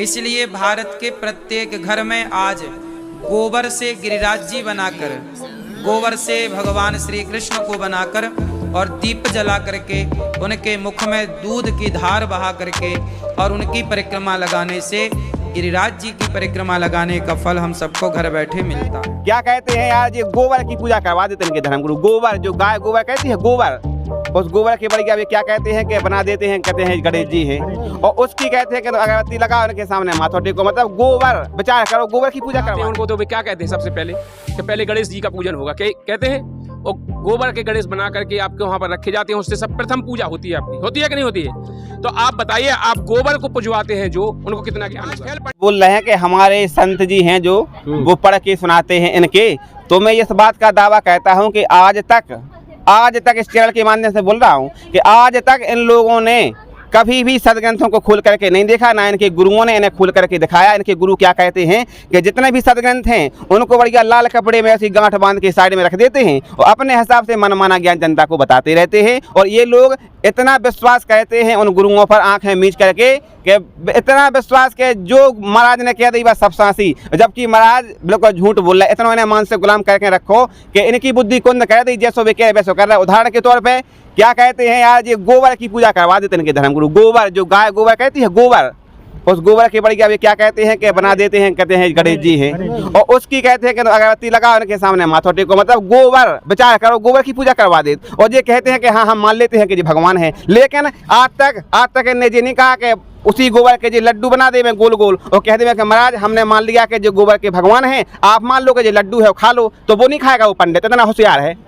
इसलिए भारत के प्रत्येक घर में आज गोबर से गिरिराज जी बनाकर, गोबर से भगवान श्री कृष्ण को बनाकर और दीप जला करके उनके मुख में दूध की धार बहा करके और उनकी परिक्रमा लगाने से गिरिराज जी की परिक्रमा लगाने का फल हम सबको घर बैठे मिलता है। क्या कहते हैं यार, ये गोबर की पूजा करवा देते हैं इनके धर्मगुरु। गोबर जो गाय गोबर कहती है, गोबर, उस गोबर के बड़ी क्या कहते हैं कि बना देते हैं, कहते हैं गणेश जी हैं, और उसकी कहते हैं कि अगरबत्ती लगाओ उनके सामने माथा टेको, मतलब गोबर विचार करो, गोबर की पूजा करो। उनको तो वे क्या कहते हैं, सबसे पहले कि पहले गणेश जी का पूजन होगा, कहते हैं, और गोबर के गणेश बना करके आपके वहाँ पर रखे जाते हैं, उससे सब प्रथम पूजा होती है आपकी, होती है कि नहीं होती है? तो आप बताइए, आप गोबर को पुजवाते हैं जो, उनको कितना ज्ञान होगा? बोल रहे हैं कि हमारे संत जी हैं जो वो पढ़ के सुनाते हैं इनके, तो मैं इस बात का दावा कहता हूं कि आज तक इस चैनल के माध्यम से बोल रहा हूं कि आज तक इन लोगों ने कभी भी सदग्रंथों को खोल करके नहीं देखा, ना इनके गुरुओं ने इन्हें खोल करके दिखाया। इनके गुरु क्या कहते हैं कि जितने भी सदग्रंथ हैं उनको बढ़िया लाल कपड़े में ऐसी गांठ बांध के साइड में रख देते हैं और अपने हिसाब से मनमाना ज्ञान जनता को बताते रहते हैं। और ये लोग इतना विश्वास करते हैं उन गुरुओं पर आंखें मीच करके कि इतना विश्वास के जो महाराज ने कह दी बस सब सांसी, जबकि महाराज बिल्कुल झूठ बोल रहा है। इतना इन्हें मान से गुलाम करके रखो कि इनकी बुद्धि कुंद कर दी, जैसो वे कह वैसो कर रहा है। उदाहरण के तौर पे क्या कहते हैं यार, ये गोबर की पूजा करवा देते हैं इनके धर्मगुरु। गोबर जो गाय गोबर कहती है, गोबर, उस गोबर के बड़ी क्या कहते हैं कि बना देते हैं, कहते हैं गणेश जी हैं, और उसकी कहते हैं कि अगरबत्ती लगाओ उनके सामने माथा टेको, मतलब गोबर विचार करो, गोबर की पूजा करवा देते। और ये कहते हैं कि हाँ हम मान लेते हैं कि जी भगवान है, लेकिन आज तक इन्हें ये नहीं कहा कि उसी गोबर के जो लड्डू बना दे गोल गोल और कह दे कि महाराज हमने मान लिया कि जो गोबर के भगवान हैं, आप मान लो कि जो लड्डू है वो खा लो, तो वो नहीं खाएगा वो पंडित, इतना होशियार है।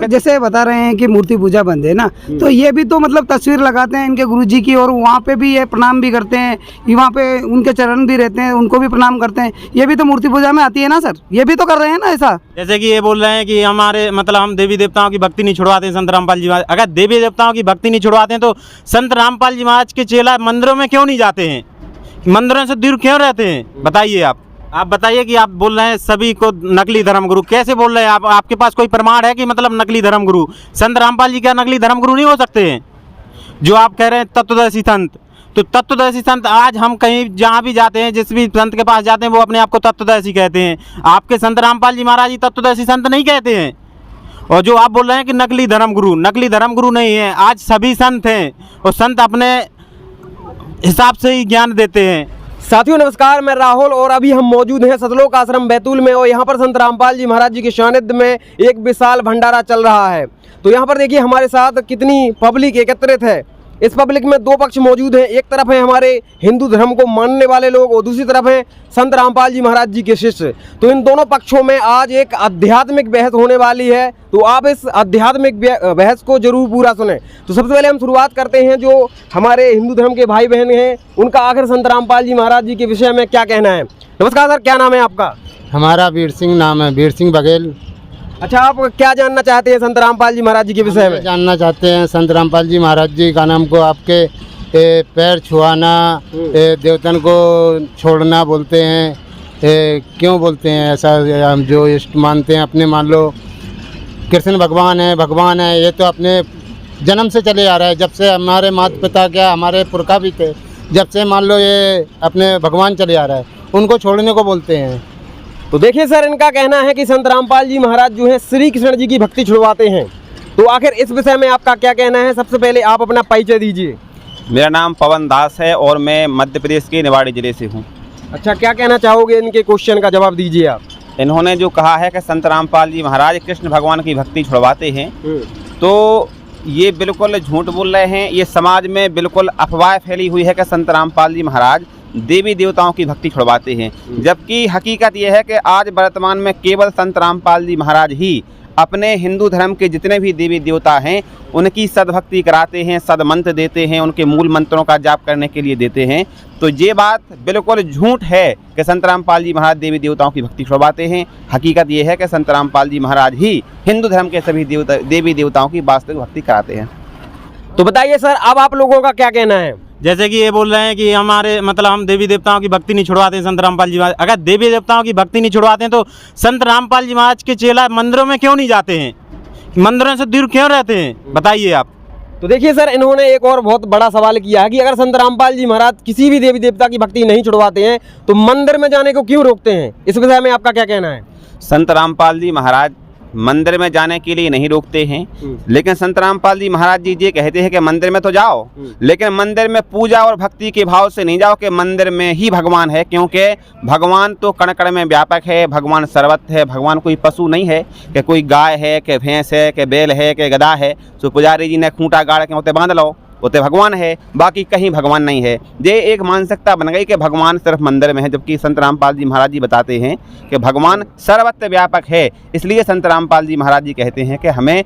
जैसे बता रहे हैं कि मूर्ति पूजा बंद है ना, तो ये भी तो मतलब तस्वीर लगाते हैं इनके गुरुजी की, और वहाँ पे भी ये प्रणाम भी करते हैं, वहाँ पे उनके चरण भी रहते हैं, उनको भी प्रणाम करते हैं। ये भी तो मूर्ति पूजा में आती है ना सर, ये भी तो कर रहे हैं ना ऐसा। जैसे कि ये बोल रहे हैं कि हमारे मतलब हम देवी देवताओं की भक्ति नहीं छुड़वाते हैं संत रामपाल जी महाराज। अगर देवी देवताओं की भक्ति नहीं छुड़वाते हैं तो संत रामपाल जी महाराज के चेला मंदिरों में क्यों नहीं जाते हैं, मंदिरों से दूर क्यों रहते हैं? बताइए आप बताइए कि आप बोल रहे हैं सभी को नकली धर्मगुरु, कैसे बोल रहे हैं आप? आपके पास कोई प्रमाण है कि मतलब नकली धर्मगुरु? संत रामपाल जी क्या नकली धर्मगुरु नहीं हो सकते हैं? जो आप कह रहे हैं तत्वदर्शी संत, तो तत्वदर्शी संत आज हम कहीं जहाँ भी जाते हैं, जिस भी संत के पास जाते हैं वो अपने आप को तत्वदर्शी कहते हैं। आपके संत रामपाल जी महाराज जी तत्वदर्शी संत नहीं कहते हैं। और जो आप बोल रहे हैं कि नकली धर्मगुरु नहीं है, आज सभी संत हैं और संत अपने हिसाब से ही ज्ञान देते हैं। साथियों नमस्कार, मैं राहुल और अभी हम मौजूद हैं सतलोक आश्रम बैतूल में, और यहाँ पर संत रामपाल जी महाराज जी के सानिध्य में एक विशाल भंडारा चल रहा है। तो यहाँ पर देखिए हमारे साथ कितनी पब्लिक एकत्रित है। इस पब्लिक में दो पक्ष मौजूद हैं, एक तरफ है हमारे हिंदू धर्म को मानने वाले लोग और दूसरी तरफ है संत रामपाल जी महाराज जी के शिष्य। तो इन दोनों पक्षों में आज एक आध्यात्मिक बहस होने वाली है, तो आप इस आध्यात्मिक बहस को जरूर पूरा सुने। तो सबसे पहले हम शुरुआत करते हैं जो हमारे हिंदू धर्म के भाई बहन हैं, उनका आखिर संत रामपाल जी महाराज जी के विषय में क्या कहना है। नमस्कार सर, क्या नाम है आपका? हमारा वीर सिंह नाम है, वीर सिंह बघेल। अच्छा, आप क्या जानना चाहते हैं संत रामपाल जी महाराज जी के विषय में? जानना चाहते हैं संत रामपाल जी महाराज जी का नाम को आपके पैर छुआना, देवतन को छोड़ना बोलते हैं, क्यों बोलते हैं ऐसा? हम जो इष्ट मानते हैं अपने, मान लो कृष्ण भगवान है, ये तो अपने जन्म से चले आ रहा है, जब से हमारे माता पिता क्या हमारे पुरखा भी थे, जब से मान लो ये अपने भगवान चले आ रहा है, उनको छोड़ने को बोलते हैं। तो देखिए सर, इनका कहना है कि संत रामपाल जी महाराज जो है श्री कृष्ण जी की भक्ति छुड़वाते हैं। तो आखिर इस विषय में आपका क्या कहना है? सबसे पहले आप अपना परिचय दीजिए। मेरा नाम पवन दास है और मैं मध्य प्रदेश के निवाड़ी जिले से हूँ। अच्छा, क्या कहना चाहोगे? इनके क्वेश्चन का जवाब दीजिए आप। इन्होंने जो कहा है कि संत रामपाल जी महाराज कृष्ण भगवान की भक्ति छुड़वाते हैं, तो ये बिल्कुल झूठ बोल रहे हैं। ये समाज में बिल्कुल अफवाह फैली हुई है कि संत रामपाल जी महाराज देवी देवताओं की भक्ति छुड़वाते हैं, जबकि हकीकत यह है कि आज वर्तमान में केवल संत रामपाल जी महाराज ही अपने हिंदू धर्म के जितने भी देवी देवता हैं उनकी सद्भक्ति कराते हैं, सदमंत्र देते हैं, उनके मूल मंत्रों का जाप करने के लिए देते हैं। तो ये बात बिल्कुल झूठ है कि संत रामपाल जी महाराज देवी देवताओं की भक्ति छुड़वाते हैं। हकीकत यह है कि संत रामपाल जी महाराज ही हिंदू धर्म के सभी देवी देवताओं की वास्तविक भक्ति कराते हैं। तो बताइए सर, अब आप लोगों का क्या कहना है? जैसे कि ये बोल रहे हैं कि हमारे मतलब हम देवी देवताओं की भक्ति नहीं छुड़वाते हैं संत रामपाल जी महाराज। अगर देवी देवताओं की भक्ति नहीं छुड़वाते हैं तो संत रामपाल जी महाराज के चेला मंदिरों में क्यों नहीं जाते हैं, मंदिरों से दूर क्यों रहते हैं? बताइए आप। तो देखिए सर, इन्होंने एक और बहुत बड़ा सवाल किया है कि अगर संत रामपाल जी महाराज किसी भी देवी देवता की भक्ति नहीं छुड़वाते हैं तो मंदिर में जाने को क्यों रोकते हैं? इस विषय में आपका क्या कहना है? संत रामपाल जी महाराज मंदिर में जाने के लिए नहीं रोकते हैं, लेकिन संत रामपाल जी महाराज जी ये कहते हैं कि मंदिर में तो जाओ, लेकिन मंदिर में पूजा और भक्ति के भाव से नहीं जाओ कि मंदिर में ही भगवान है, क्योंकि भगवान तो कण कण में व्यापक है, भगवान सर्वत्र है, भगवान कोई पशु नहीं है कि कोई गाय है कि भैंस है कि बैल है कि गधा है, तो पुजारी जी ने खूंटा गाड़ के उते बांध लो, उते भगवान है, बाकी कहीं भगवान नहीं है। ये एक मानसिकता बन गई कि भगवान सिर्फ मंदिर में है, जबकि संत रामपाल जी महाराज जी बताते हैं कि भगवान सर्वत्र व्यापक है। इसलिए संत रामपाल जी महाराज जी कहते हैं कि हमें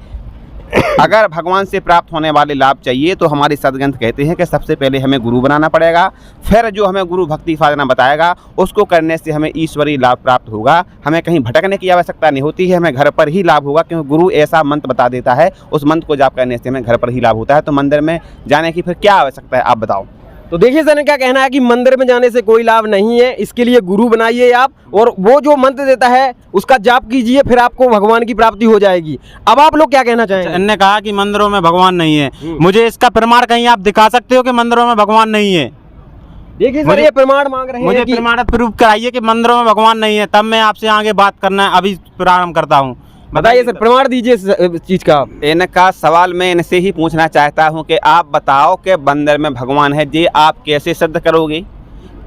अगर भगवान से प्राप्त होने वाले लाभ चाहिए तो हमारे सदग्रंथ कहते हैं कि सबसे पहले हमें गुरु बनाना पड़ेगा, फिर जो हमें गुरु भक्ति साधना बताएगा उसको करने से हमें ईश्वरीय लाभ प्राप्त होगा। हमें कहीं भटकने की आवश्यकता नहीं होती है, हमें घर पर ही लाभ होगा, क्योंकि गुरु ऐसा मंत्र बता देता है, उस मंत्र को जाप करने से हमें घर पर ही लाभ होता है। तो मंदिर में जाने की फिर क्या आवश्यकता है, आप बताओ। तो देखिए सर, क्या कहना है कि मंदिर में जाने से कोई लाभ नहीं है, इसके लिए गुरु बनाइए आप, और वो जो मंत्र देता है उसका जाप कीजिए, फिर आपको भगवान की प्राप्ति हो जाएगी। अब आप लोग क्या कहना चाहेंगे? इनने कहा कि मंदिरों में भगवान नहीं है, मुझे इसका प्रमाण कहीं आप दिखा सकते हो कि मंदिरों में भगवान नहीं है? देखिए सर, ये प्रमाण मांग रहे हैं, मुझे प्रमाणित प्रूफ कराइए कि मंदिरों में भगवान नहीं है, तब मैं आपसे आगे बात करना अभी प्रारंभ करता हूँ। बताइए सर, प्रमाण दीजिए इस चीज का। इनका सवाल मैं इनसे ही पूछना चाहता हूं कि आप बताओ कि मंदिर में भगवान है, ये आप कैसे सिद्ध करोगे?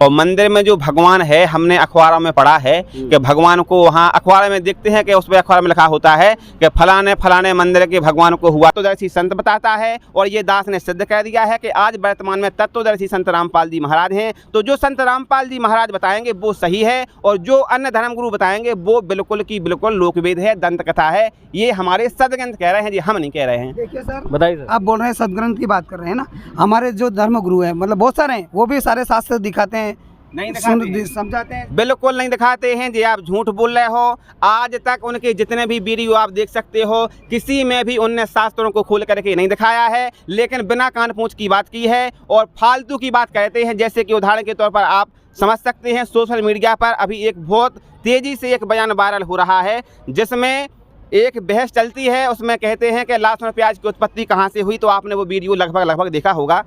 और मंदिर में जो भगवान है, हमने अखबारों में पढ़ा है कि भगवान को वहाँ अखबार में देखते हैं कि उस पर अखबार में लिखा होता है कि फलाने फलाने मंदिर के भगवान को हुआ तत्वदर्शी संत बताता है, और ये दास ने सिद्ध कर दिया है कि आज वर्तमान में तत्वदर्शी संत रामपाल जी महाराज हैं। तो जो संत रामपाल जी महाराज बताएंगे वो सही है, और जो अन्य धर्मगुरु बताएंगे वो बिल्कुल की बिल्कुल लोकवेद है, दंत कथा है। ये हमारे सदग्रंथ कह रहे हैं जी, हम नहीं कह रहे हैं। देखिए सर, बताइए सर। आप बोल रहे हैं सदग्रंथ की बात कर रहे हैं ना, हमारे जो धर्म गुरु हैं मतलब बहुत सारे हैं, वो भी सारे शास्त्र दिखाते हैं, नहीं दिखाते, समझाते हैं। बिल्कुल नहीं दिखाते हैं जी, आप झूठ बोल रहे हो। आज तक उनके जितने भी वीडियो आप देख सकते हो, किसी में भी उनने शास्त्रों को खोल करके नहीं दिखाया है, लेकिन बिना कान पूंछ की बात की है और फालतू की बात कहते हैं। जैसे कि उदाहरण के तौर पर आप समझ सकते हैं, सोशल मीडिया पर अभी एक बहुत तेजी से एक बयान वायरल हो रहा है, जिसमें एक बहस चलती है। उसमें कहते हैं कि लहसुन प्याज की उत्पत्ति कहाँ से हुई, तो आपने वो वीडियो लगभग देखा होगा।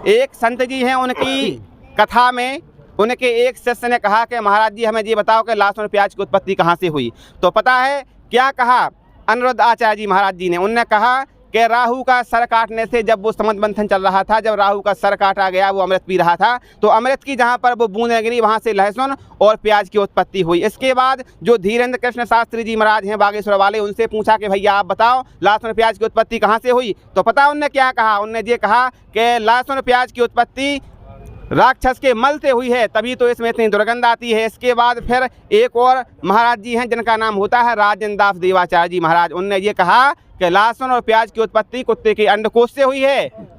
एक संत जी हैं, उनकी कथा में उनके एक शिष्य ने कहा कि महाराज जी हमें ये बताओ कि लहसुन प्याज की उत्पत्ति कहाँ से हुई। तो पता है क्या कहा अनिरुद्ध आचार्य जी महाराज जी ने? उनने कहा कि राहु का सर काटने से, जब वो समुद्र मंथन चल रहा था, जब राहु का सर काटा गया, वो अमृत पी रहा था, तो अमृत की जहाँ पर वो बूंदें गिरी वहाँ से लहसुन और प्याज की उत्पत्ति हुई। इसके बाद जो धीरेन्द्र कृष्ण शास्त्री जी महाराज हैं बागेश्वर वाले, उनसे पूछा कि भैया आप बताओ लहसुन प्याज की उत्पत्ति कहाँ से हुई। तो पता उनने क्या कहा? उनने ये कहा कि लहसुन प्याज की उत्पत्ति राक्षस के मल से हुई है, तभी तो इसमें इतनी दुर्गंध आती है। इसके बाद फिर एक और महाराज जी हैं जिनका नाम होता है राजेंद्र दास देवाचार्य जी महाराज, उनने ये कहा कि लहसुन और प्याज की उत्पत्ति कुत्ते के अंडकोश से हुई है,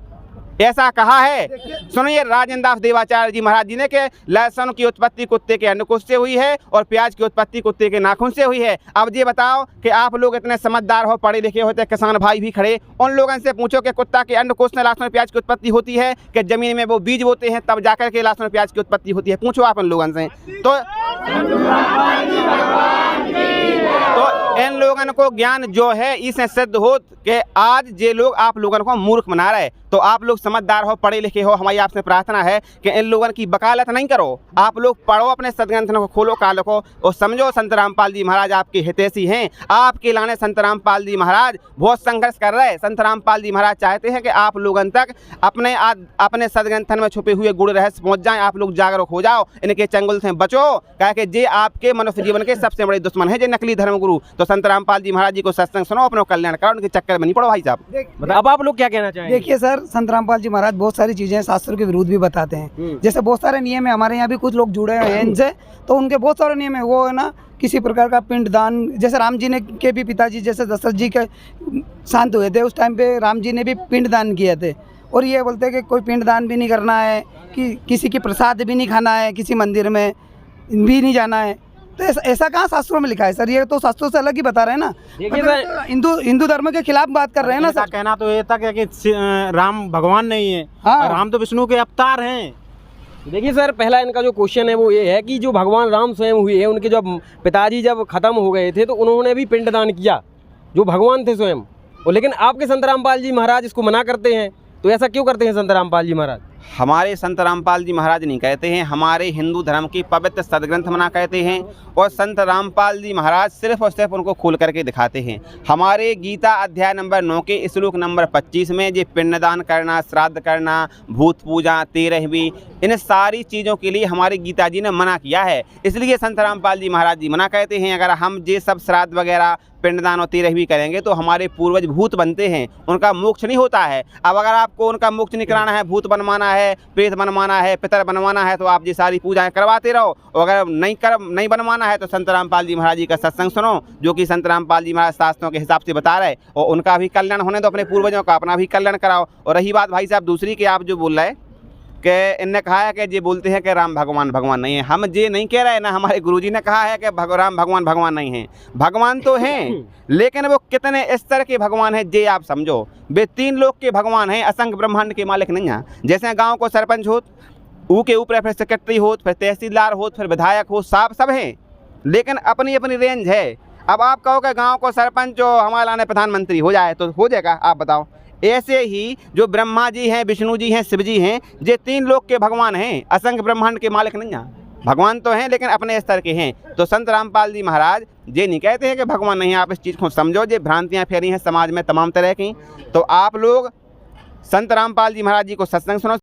ऐसा कहा है। सुनिए राजेंद्र दास देवाचार्य जी महाराज जी ने कि लहसुन की उत्पत्ति कुत्ते के अंडकोश से हुई है और प्याज की उत्पत्ति कुत्ते के नाखून से हुई है। अब ये बताओ कि आप लोग इतने समझदार हो, पढ़े लिखे होते, किसान भाई भी खड़े, उन लोगों से पूछो कि कुत्ता के अंडकोश में लहसुन प्याज की उत्पत्ति होती है कि जमीन में वो बीज बोते हैं तब जाकर के लहसुन प्याज की उत्पत्ति होती है? पूछो आप उन लोगों से। तो इन लोगों को ज्ञान जो है इससे सिद्ध हो कि आज जे लोग आप लोगों को मूर्ख बना रहे, तो आप लोग समझदार हो, पढ़े लिखे हो, हमारी आपसे प्रार्थना है कि इन लोगों की वकालत नहीं करो। आप लोग पढ़ो, अपने सदग्रंथों को खोलो, कालो को, और समझो संत रामपाल जी महाराज आपके हितैषी हैं। आपके लाने संत रामपाल जी महाराज बहुत संघर्ष कर रहे हैं। संत रामपाल जी महाराज चाहते हैं कि आप लोगों तक अपने सदग्रंथन में छुपे हुए गुड़ रहस्य पहुँच जाएँ, आप लोग जागरूक हो जाओ, इनके चंगुल से बचो, क्या कि जे आपके मनुष्य जीवन के सबसे बड़े दुश्मन है, जे नकली धर्मगुरु। तो संत रामपाल जी महाराज जी को सत्संग सुनो, अपना कल्याण करो, उनके चक्कर में नहीं पड़ो भाई साहब। अब आप लोग क्या कहना चाहेंगे? देखिए सर, संत रामपाल जी महाराज बहुत सारी चीजें शास्त्रों के विरुद्ध भी बताते हैं। जैसे बहुत सारे नियम है, हमारे यहाँ भी कुछ लोग जुड़े हुए हैं इनसे, तो उनके बहुत सारे नियम है। वो है ना किसी प्रकार का पिंडदान, जैसे राम जी ने के भी पिताजी जैसे दशरथ जी के शांत हुए थे, उस टाइम पे राम जी ने भी पिंडदान किए थे, और ये बोलते हैं कि कोई पिंडदान भी नहीं करना है, कि किसी की प्रसाद भी नहीं खाना है, किसी मंदिर में भी नहीं जाना है। तो ऐसा कहाँ शास्त्रों में लिखा है सर? ये तो शास्त्रों से अलग ही बता रहे हैं ना। देखिए सर, हिंदू धर्म के खिलाफ बात कर रहे हैं ना सर। कहना तो ये था कि राम भगवान नहीं है, हाँ। राम तो विष्णु के अवतार हैं। देखिए सर, पहला इनका जो क्वेश्चन है वो ये है कि जो भगवान राम स्वयं हुए हैं, उनके जब पिताजी जब खत्म हो गए थे तो उन्होंने भी पिंडदान किया, जो भगवान थे स्वयं, और लेकिन आपके संत रामपाल जी महाराज इसको मना करते हैं, तो ऐसा क्यों करते हैं संत रामपाल जी महाराज? हमारे संत रामपाल जी महाराज नहीं कहते हैं, हमारे हिंदू धर्म की पवित्र सदग्रंथ मना कहते हैं। और संत रामपाल जी महाराज सिर्फ और सिर्फ उनको खोल करके दिखाते हैं। हमारे गीता अध्याय नंबर 9 के श्लोक नंबर 25 में ये पिंडदान करना, श्राद्ध करना, भूत पूजा, 13वीं, इन सारी चीज़ों के लिए हमारी गीता जी ने मना किया है। इसलिए संत रामपाल जी महाराज जी मना कहते हैं, अगर हम ये सब श्राद्ध वगैरह, पिंडदान और 13वीं करेंगे तो हमारे पूर्वज भूत बनते हैं, उनका मोक्ष नहीं होता है। अब अगर आपको उनका मोक्ष नहीं कराना है, भूत बनवाना है, प्रेत बनवाना है, पितर बनवाना है, तो आप ये सारी पूजाएं करवाते रहो। और अगर नहीं बनवाना है तो संत रामपाल जी महाराज जी का सत्संग सुनो, जो कि संत रामपाल जी महाराज शास्त्रों के हिसाब से बता रहे, और उनका भी कल्याण होने दो, अपने पूर्वजों का अपना भी कल्याण कराओ। और रही बात भाई साहब दूसरी कि आप जो बोल रहे हैं कि इनने कहा है कि ये बोलते हैं कि राम भगवान भगवान नहीं है, हम ये नहीं कह रहे हैं, ना हमारे गुरुजी ने कहा है कि राम भगवान भगवान नहीं है। भगवान तो हैं, लेकिन वो कितने स्तर के भगवान हैं ये आप समझो। वे 3 लोक के भगवान हैं, असंख्य ब्रह्मांड के मालिक नहीं हैं। जैसे गांव को सरपंच हो, ऊ के ऊपर फिर सेक्रेटरी हो, फिर तहसीलदार हो, फिर विधायक हो, सब हैं, लेकिन अपनी अपनी रेंज है। अब आप कहो कि गाँव को सरपंच जो हमारे लाने प्रधानमंत्री हो जाए तो हो जाएगा? आप बताओ। ऐसे ही जो ब्रह्मा जी हैं, विष्णु जी हैं, शिव जी हैं, ये 3 लोक के भगवान हैं, असंख्य ब्रह्मांड के मालिक नहीं हैं। भगवान तो हैं लेकिन अपने स्तर के हैं। तो संत रामपाल जी महाराज ये नहीं कहते हैं कि भगवान नहीं है। आप इस चीज़ को समझो, ये भ्रांतियाँ फैली हैं समाज में तमाम तरह की। तो आप लोग संत रामपाल जी महाराज जी को सत्संग सुनो।